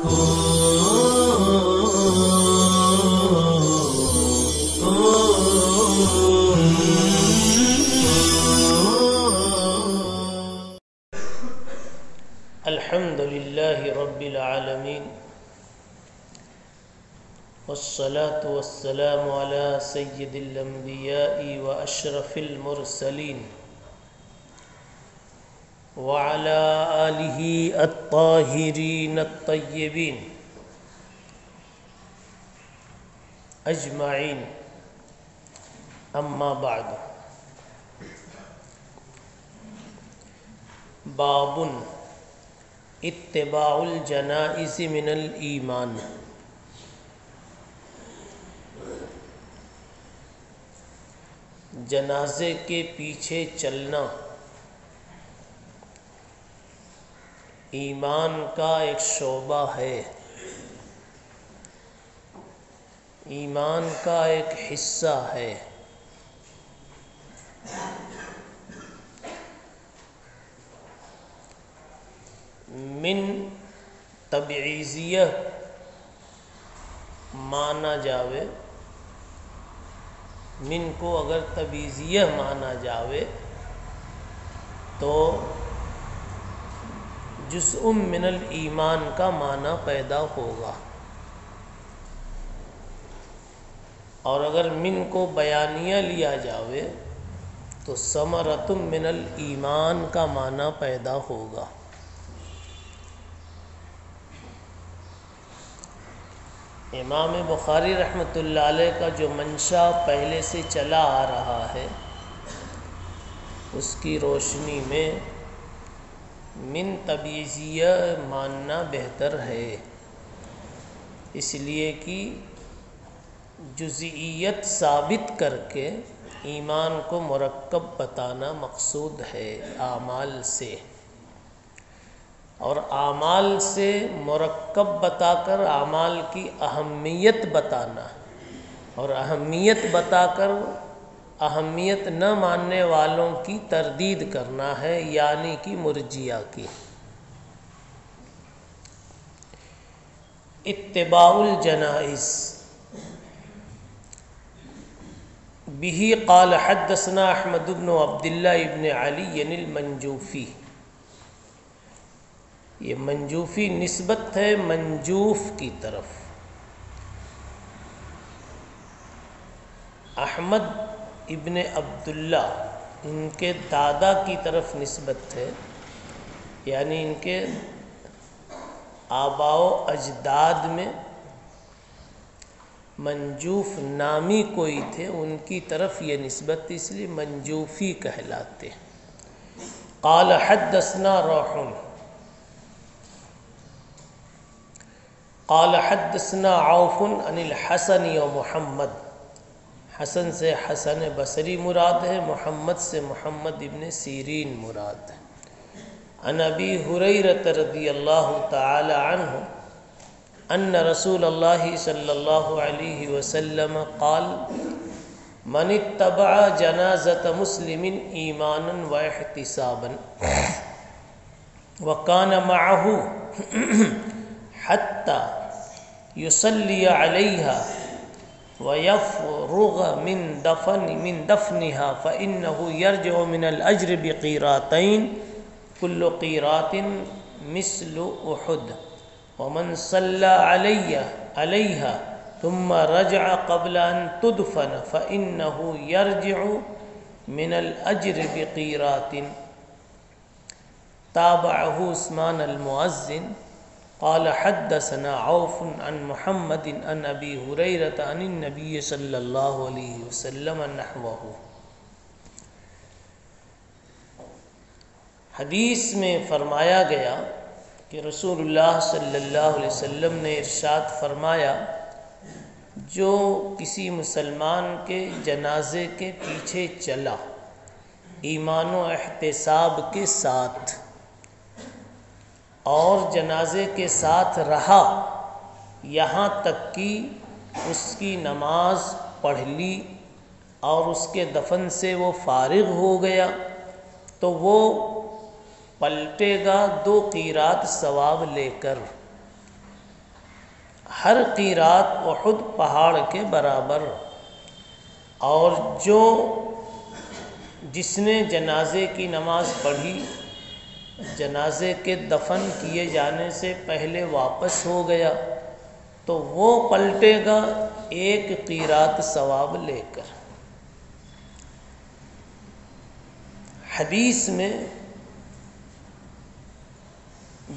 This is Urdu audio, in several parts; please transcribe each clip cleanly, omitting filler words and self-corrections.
الحمد لله رب العالمين والصلاة والسلام على سيد الأنبياء وأشرف المرسلين وعلى آله الطاهرين الطيبين أجمعين، أما بعد. باب اتباع الجنائز من الایمان. جنازے کے پیچھے چلنا ایمان کا ایک شعبہ ہے، ایمان کا ایک حصہ ہے. من تبعیضیہ مانا جاوے، من کو اگر تبعیضیہ مانا جاوے تو جزء من الایمان کا معنی پیدا ہوگا، اور اگر من کو بیانیہ لیا جاوے تو ثمرۃ من الایمان کا معنی پیدا ہوگا. امام بخاری رحمۃ اللہ علیہ کا جو منشا پہلے سے چلا آ رہا ہے، اس کی روشنی میں من تبعیضیہ ماننا بہتر ہے، اس لیے کہ جزئیت ثابت کر کے ایمان کو مرکب بتانا مقصود ہے اعمال سے، اور اعمال سے مرکب بتا کر اعمال کی اہمیت بتانا، اور اہمیت بتا کر اہمیت نہ ماننے والوں کی تردید کرنا ہے، یعنی کہ مرجئہ کی. اتباع الجنائز. به قال حدثنا احمد بن عبد الله بن علي المنجوفي. یہ منجوفی نسبت ہے منجوف کی طرف. احمد ابن عبداللہ ان کے دادا کی طرف نسبت ہے، یعنی ان کے آباء و اجداد میں منجوف نامی کوئی تھے، ان کی طرف یہ نسبت، اس لیے منجوفی کہلاتے. قال حدثنا روح. قال حدثنا عوف عن الحسن و محمد. حسن سے حسن بصری مراد ہے، محمد سے محمد ابن سیرین مراد ہے. عن ابی ہریرہ رضی اللہ تعالی عنہ ان رسول اللہ صلی اللہ علیہ وسلم قال من اتبع جنازة مسلم ایمانا واحتسابا وكان معه حتى يصلي عليها ويفرغ من دفنها فإنه يرجع من الأجر بقيراتين كل قيرات مثل أحد ومن صلى عليها ثم رجع قبل أن تدفن فإنه يرجع من الأجر بقيرات. تابعه عثمان المؤذن. قال حدثنا عوف عن محمد عن ابی ہریرہ عن النبی صلی اللہ علیہ وسلم نحوہ. حدیث میں فرمایا گیا کہ رسول اللہ صلی اللہ علیہ وسلم نے ارشاد فرمایا، جو کسی مسلمان کے جنازے کے پیچھے چلا ایمان و احتساب کے ساتھ اور جنازے کے ساتھ رہا یہاں تک کہ اس کی نماز پڑھ لی اور اس کے دفن سے وہ فارغ ہو گیا، تو وہ پلٹے گا 2 قیرات ثواب لے کر، ہر قیرات احد پہاڑ کے برابر، اور جس نے جنازے کی نماز پڑھی، جنازے کے دفن کیے جانے سے پہلے واپس ہو گیا تو وہ پلٹے گا 1 قیرات ثواب لے کر۔ حدیث میں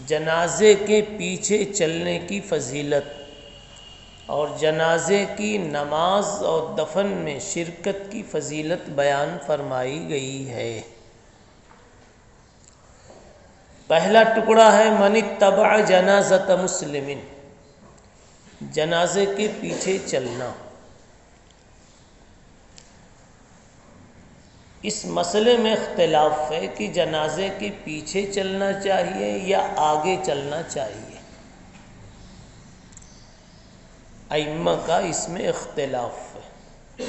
جنازے کے پیچھے چلنے کی فضیلت اور جنازے کی نماز اور دفن میں شرکت کی فضیلت بیان فرمائی گئی ہے۔ پہلا ٹکڑا ہے من اتبع جنازۃ مسلم، جنازے کے پیچھے چلنا۔ اس مسئلے میں اختلاف ہے کہ جنازے کے پیچھے چلنا چاہیے یا آگے چلنا چاہیے۔ ائمہ کا اس میں اختلاف ہے،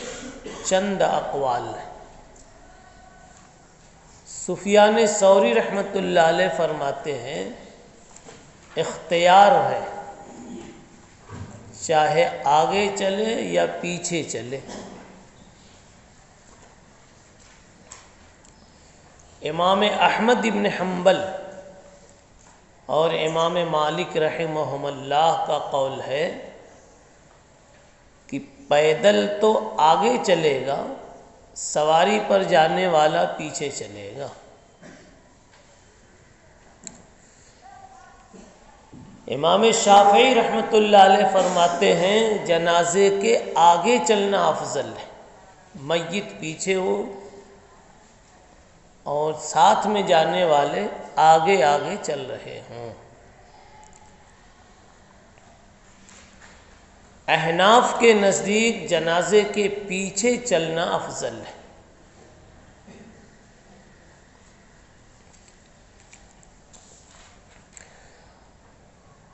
چند اقوال ہیں۔ سفیان ثوری رحمۃ اللہ علیہ فرماتے ہیں اختیار ہے، چاہے آگے چلے یا پیچھے چلے۔ امام احمد ابن حنبل اور امام مالک رحمہم اللہ کا قول ہے کہ پیدل تو آگے چلے گا، سواری پر جانے والا پیچھے چلے گا۔ امام شافعی رحمۃ اللہ علیہ فرماتے ہیں جنازے کے آگے چلنا افضل ہے، میت پیچھے ہو اور ساتھ میں جانے والے آگے آگے چل رہے ہوں۔ احناف کے نزدیک جنازے کے پیچھے چلنا افضل ہے۔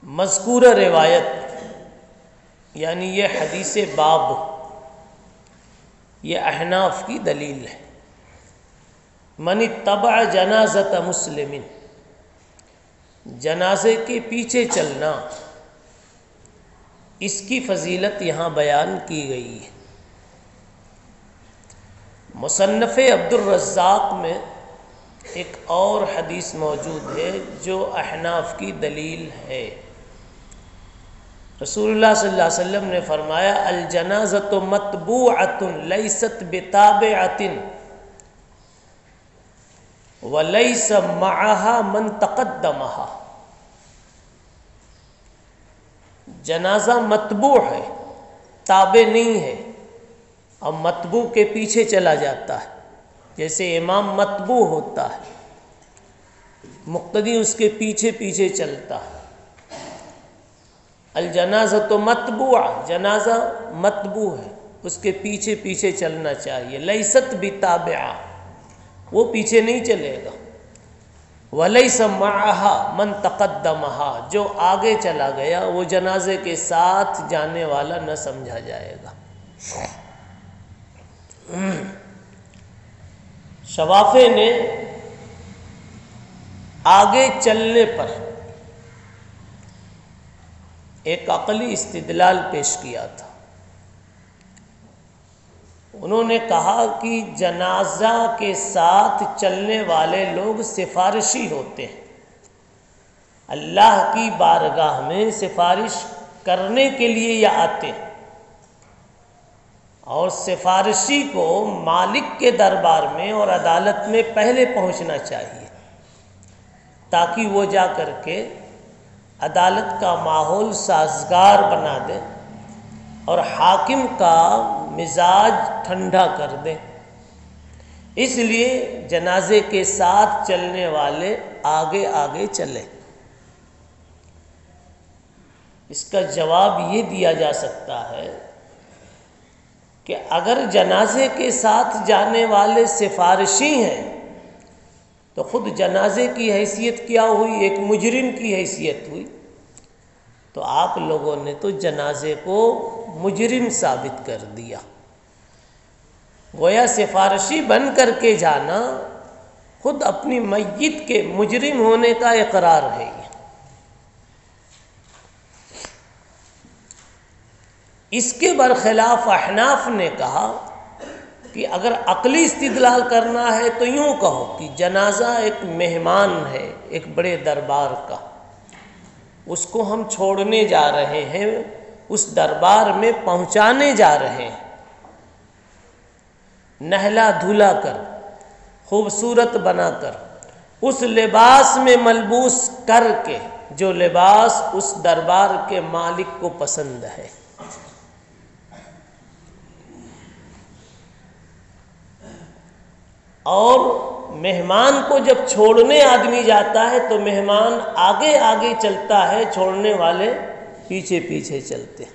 مذکورہ روایت یعنی یہ حدیث باب، یہ احناف کی دلیل ہے۔ من اتبع جنازۃ مسلم، جنازے کے پیچھے چلنا، اس کی فضیلت یہاں بیان کی گئی ہے۔ مصنف عبد الرزاق میں ایک اور حدیث موجود ہے جو احناف کی دلیل ہے۔ رسول اللہ صلی اللہ علیہ وسلم نے فرمایا الجنازۃ متبوعۃ لیست بتابعۃ ولیس معها من تقدمها، جنازہ متبوع ہے، تابع نہیں ہے، اور متبوع کے پیچھے چلا جاتا ہے، جیسے امام متبوع ہوتا ہے، مقتدی اس کے پیچھے پیچھے چلتا ہے۔ الجنازۃ متبوعہ، جنازہ متبوع ہے، اس کے پیچھے پیچھے چلنا چاہیے۔ لیست بتابعہ، وہ پیچھے نہیں چلے گا۔ ولیس معها من تقدمها، جو آگے چلا گیا وہ جنازے کے ساتھ جانے والا نہ سمجھا جائے گا۔ شوافع نے آگے چلنے پر ایک عقلی استدلال پیش کیا تھا۔ انہوں نے کہا کہ جنازہ کے ساتھ چلنے والے لوگ سفارشی ہوتے ہیں، اللہ کی بارگاہ میں سفارش کرنے کے لیے یہ آتے ہیں، اور سفارشی کو مالک کے دربار میں اور عدالت میں پہلے پہنچنا چاہیے تاکہ وہ جا کر کے عدالت کا ماحول سازگار بنا دے اور حاکم کا مزاج ٹھنڈا کر دے۔ اس لیے جنازے کے ساتھ چلنے والے آگے آگے چلے۔ اس کا جواب یہ دیا جا سکتا ہے کہ اگر جنازے کے ساتھ جانے والے سفارشی ہیں تو خود جنازے کی حیثیت کیا ہوئی؟ ایک مجرم کی حیثیت ہوئی۔ تو آپ لوگوں نے تو جنازے کو مجرم ثابت کر دیا، گویا سفارشی بن کر کے جانا خود اپنی میت کے مجرم ہونے کا اقرار ہے۔ اس کے برخلاف احناف نے کہا کہ اگر عقلی استدلال کرنا ہے تو یوں کہو کہ جنازہ ایک مہمان ہے ایک بڑے دربار کا، اس کو ہم چھوڑنے جا رہے ہیں، اس دربار میں پہنچانے جا رہے ہیں، نہلا دھلا کر خوبصورت بنا کر اس لباس میں ملبوس کر کے جو لباس اس دربار کے مالک کو پسند ہے۔ اور مہمان کو جب چھوڑنے آدمی جاتا ہے تو مہمان آگے آگے چلتا ہے، چھوڑنے والے پیچھے پیچھے چلتے ہیں۔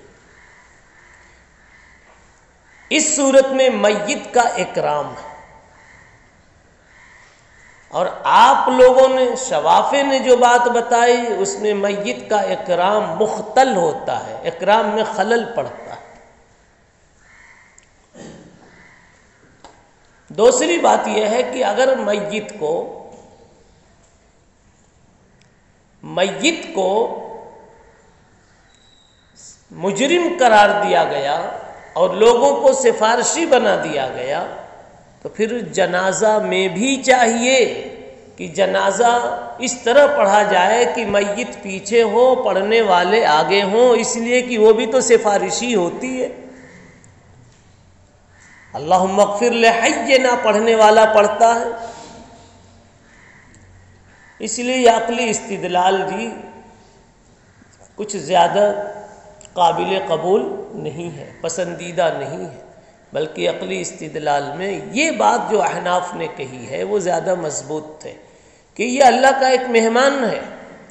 اس صورت میں میت کا اکرام ہے، اور آپ لوگوں نے شوافے نے جو بات بتائی اس میں میت کا اکرام مختل ہوتا ہے، اکرام میں خلل پڑتا ہے۔ دوسری بات یہ ہے کہ اگر میت کو مجرم قرار دیا گیا اور لوگوں کو سفارشی بنا دیا گیا تو پھر جنازہ میں بھی چاہیے کہ جنازہ اس طرح پڑھا جائے کہ میت پیچھے ہو، پڑھنے والے آگے ہوں، اس لیے کہ وہ بھی تو سفارشی ہوتی ہے۔ اللہم اغفر لحینا پڑھنے والا پڑھتا ہے، اس لیے یہ عقلی استدلال بھی کچھ زیادہ قابل قبول نہیں ہے، پسندیدہ نہیں ہے، بلکہ عقلی استدلال میں یہ بات جو احناف نے کہی ہے وہ زیادہ مضبوط ہے کہ یہ اللہ کا ایک مہمان ہے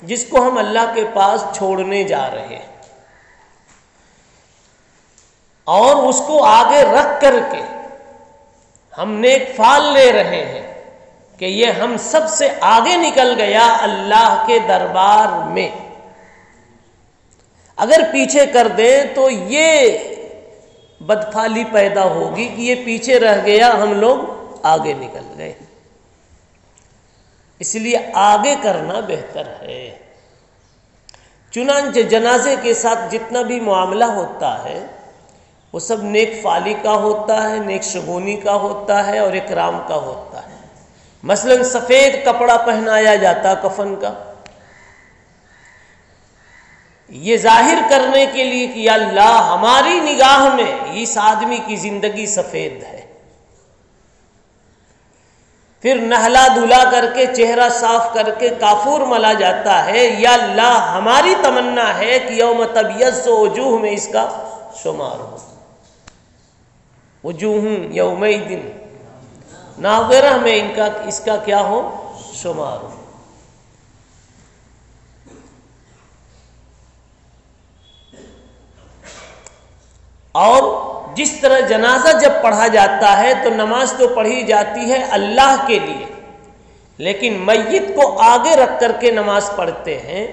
جس کو ہم اللہ کے پاس چھوڑنے جا رہے ہیں، اور اس کو آگے رکھ کر کے ہم نیک فعل لے رہے ہیں کہ یہ ہم سب سے آگے نکل گیا اللہ کے دربار میں۔ اگر پیچھے کر دیں تو یہ بدفعلی پیدا ہوگی کہ یہ پیچھے رہ گیا، ہم لوگ آگے نکل گئے، اس لیے آگے کرنا بہتر ہے۔ چنانچہ جنازے کے ساتھ جتنا بھی معاملہ ہوتا ہے وہ سب نیک فعلی کا ہوتا ہے، نیک شگونی کا ہوتا ہے اور اکرام کا ہوتا ہے۔ مثلا سفید کپڑا پہنایا جاتا کفن کا، یہ ظاہر کرنے کے لیے کہ یا اللہ ہماری نگاہ میں اس آدمی کی زندگی سفید ہے۔ پھر نہلا دھلا کر کے چہرہ صاف کر کے کافور ملا جاتا ہے، یا اللہ ہماری تمنا ہے کہ یوم تبیض وجوہ میں اس کا شمار ہو، وجوہ یومئذ ناظرہ میں اس کا کیا ہو، شمار ہو۔ اور جس طرح جنازہ جب پڑھا جاتا ہے تو نماز تو پڑھی جاتی ہے اللہ کے لیے، لیکن میت کو آگے رکھ کر کے نماز پڑھتے ہیں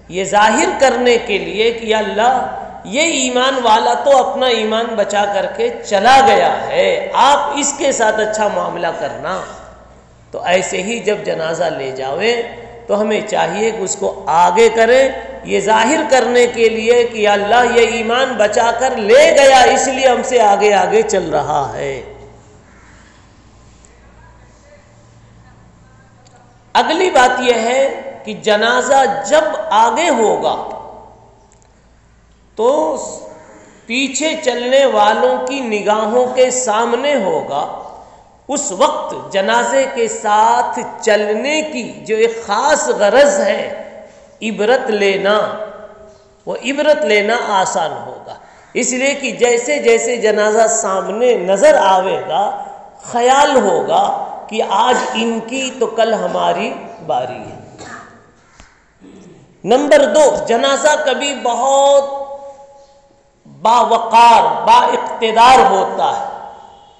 یہ ظاہر کرنے کے لیے کہ یا اللہ یہ ایمان والا تو اپنا ایمان بچا کر کے چلا گیا ہے، آپ اس کے ساتھ اچھا معاملہ کرنا۔ تو ایسے ہی جب جنازہ لے جاویں تو ہمیں چاہیے کہ اس کو آگے کریں، یہ ظاہر کرنے کے لیے کہ یا اللہ یہ ایمان بچا کر لے گیا، اس لیے ہم سے آگے آگے چل رہا ہے۔ اگلی بات یہ ہے کہ جنازہ جب آگے ہوگا تو پیچھے چلنے والوں کی نگاہوں کے سامنے ہوگا، اس وقت جنازے کے ساتھ چلنے کی جو ایک خاص غرض ہے عبرت لینا، وہ عبرت لینا آسان ہوگا، اس لیے کہ جیسے جیسے جنازہ سامنے نظر آئے گا خیال ہوگا کہ آج ان کی تو کل ہماری باری ہے۔ نمبر 2، جنازہ کبھی بہت باوقار با اقتدار ہوتا ہے،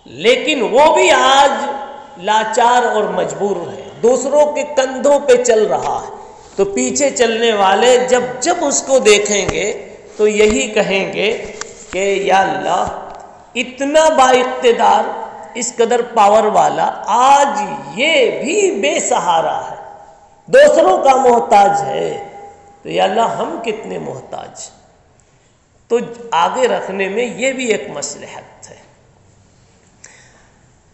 لیکن وہ بھی آج لاچار اور مجبور ہے، دوسروں کے کندھوں پہ چل رہا ہے، تو پیچھے چلنے والے جب اس کو دیکھیں گے تو یہی کہیں گے کہ یا اللہ اتنا با اقتدار، اس قدر پاور والا آج یہ بھی بے سہارا ہے، دوسروں کا محتاج ہے، تو یا اللہ ہم کتنے محتاج۔ تو آگے رکھنے میں یہ بھی ایک مصلحت ہے۔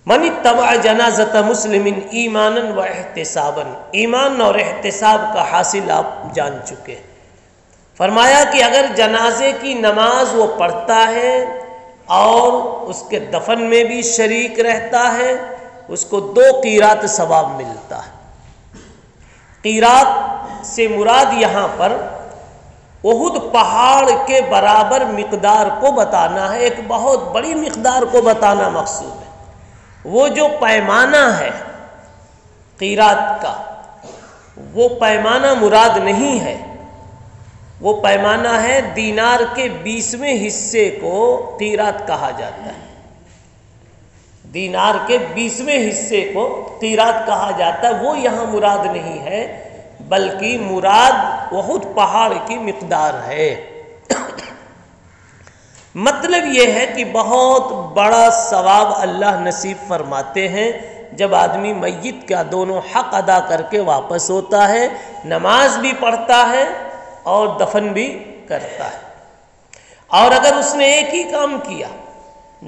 من اتبع جنازۃ مسلم ایمانا و احتسابا، ایمان اور احتساب کا حاصل آپ جان چکے۔ فرمایا کہ اگر جنازے کی نماز وہ پڑھتا ہے اور اس کے دفن میں بھی شریک رہتا ہے، اس کو 2 قیرات ثواب ملتا ہے۔ قیرات سے مراد یہاں پر احد پہاڑ کے برابر مقدار کو بتانا ہے، ایک بہت بڑی مقدار کو بتانا مقصود ہے۔ وہ جو پیمانہ ہے قیرات کا، وہ پیمانہ مراد نہیں ہے، وہ پیمانہ ہے دینار کے 20ویں حصے کو قیرات کہا جاتا ہے۔ دینار کے 20ویں حصے کو قیرات کہا جاتا ہے، وہ یہاں مراد نہیں ہے، بلکہ مراد احد پہاڑ کی مقدار ہے۔ مطلب یہ ہے کہ بہت بڑا ثواب اللہ نصیب فرماتے ہیں جب آدمی میت کا دونوں حق ادا کر کے واپس ہوتا ہے، نماز بھی پڑھتا ہے اور دفن بھی کرتا ہے۔ اور اگر اس نے ایک ہی کام کیا،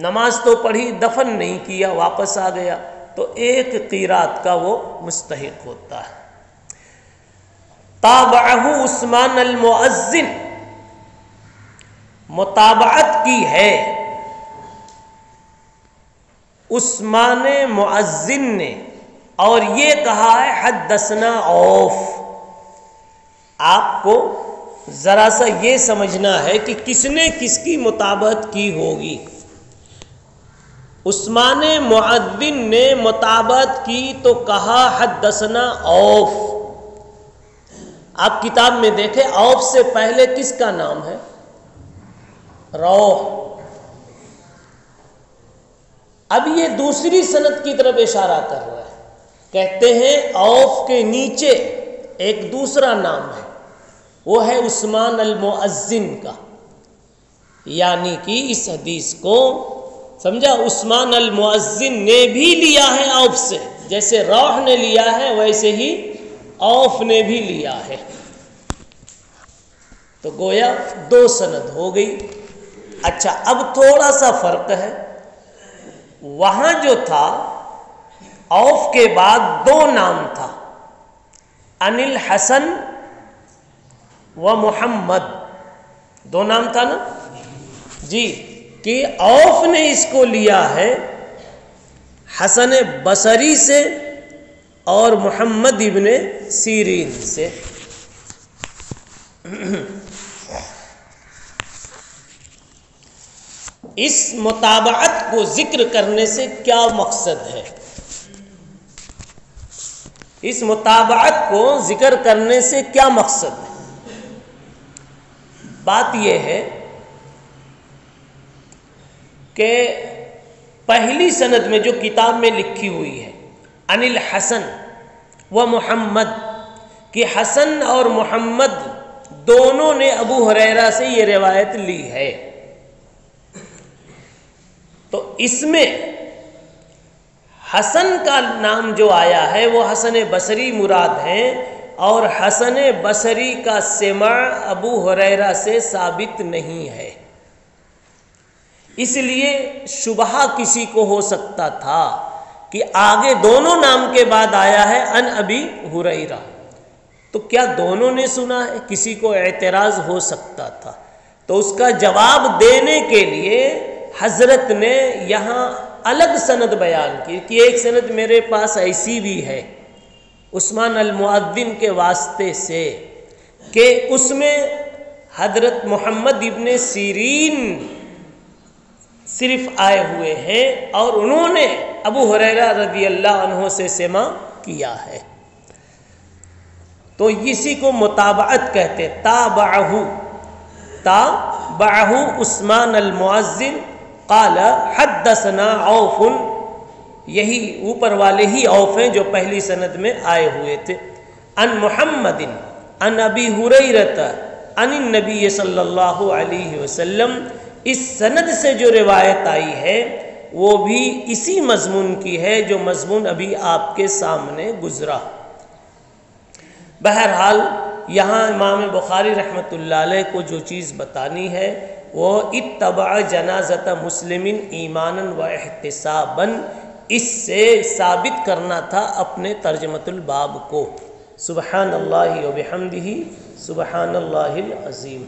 نماز تو پڑھی دفن نہیں کیا، واپس آ گیا، تو 1 قیرات کا وہ مستحق ہوتا ہے۔ تابعہ عثمان المؤذن، متابعت کی ہے عثمان مؤذن نے، اور یہ کہا ہے حدثنا عوف۔ آپ کو ذرا سا یہ سمجھنا ہے کہ کس نے کس کی متابعت کی ہوگی۔ عثمان مؤذن نے متابعت کی تو کہا حدثنا عوف۔ آپ کتاب میں دیکھیں عوف سے پہلے کس کا نام ہے؟ روح۔ اب یہ دوسری سند کی طرف اشارہ کر رہا ہے، کہتے ہیں عوف کے نیچے ایک دوسرا نام ہے، وہ ہے عثمان المؤذن کا، یعنی کہ اس حدیث کو سمجھا عثمان المؤذن نے بھی لیا ہے عوف سے، جیسے روح نے لیا ہے ویسے ہی عوف نے بھی لیا ہے، تو گویا 2 سند ہو گئی۔ اچھا، اب تھوڑا سا فرق ہے، وہاں جو تھا عوف کے بعد 2 نام تھا، عن الحسن و محمد، 2 نام تھا نا جی، کہ عوف نے اس کو لیا ہے حسن بصری سے اور محمد ابن سیرین سے۔ اس متابعت کو ذکر کرنے سے کیا مقصد ہے؟ اس متابعت کو ذکر کرنے سے کیا مقصد ہے؟ بات یہ ہے کہ پہلی سند میں جو کتاب میں لکھی ہوئی ہے عن الحسن و محمد، کہ حسن اور محمد دونوں نے ابو ہریرہ سے یہ روایت لی ہے، تو اس میں حسن کا نام جو آیا ہے وہ حسن بصری مراد ہیں، اور حسن بصری کا سماع ابو ہریرہ سے ثابت نہیں ہے، اس لیے شبہہ کسی کو ہو سکتا تھا کہ آگے دونوں نام کے بعد آیا ہے عن ابی ہریرہ، تو کیا دونوں نے سنا ہے؟ کسی کو اعتراض ہو سکتا تھا، تو اس کا جواب دینے کے لیے حضرت نے یہاں الگ سند بیان کی کہ ایک سند میرے پاس ایسی بھی ہے عثمان المؤذن کے واسطے سے کہ اس میں حضرت محمد ابن سیرین صرف آئے ہوئے ہیں اور انہوں نے ابو ہریرہ رضی اللہ عنہ سے سماع کیا ہے، تو اسی کو متابعت کہتے۔ تابعہ عثمان المؤذن قال حدثنا عوف، یہی اوپر والے ہی عوف ہیں جو پہلی سند میں آئے ہوئے تھے، عن محمد عن ابی ہریرہ عن النبی صلی اللہ علیہ وسلم۔ اس سند سے جو روایت آئی ہے وہ بھی اسی مضمون کی ہے جو مضمون ابھی آپ کے سامنے گزرا۔ بہرحال یہاں امام بخاری رحمۃ اللہ علیہ کو جو چیز بتانی ہے وہ اتبع جنازت مسلم ایمانا و احتسابا، اس سے ثابت کرنا تھا اپنے ترجمۃ الباب کو۔ سبحان اللہ و بحمدہ، سبحان اللہ العظیم۔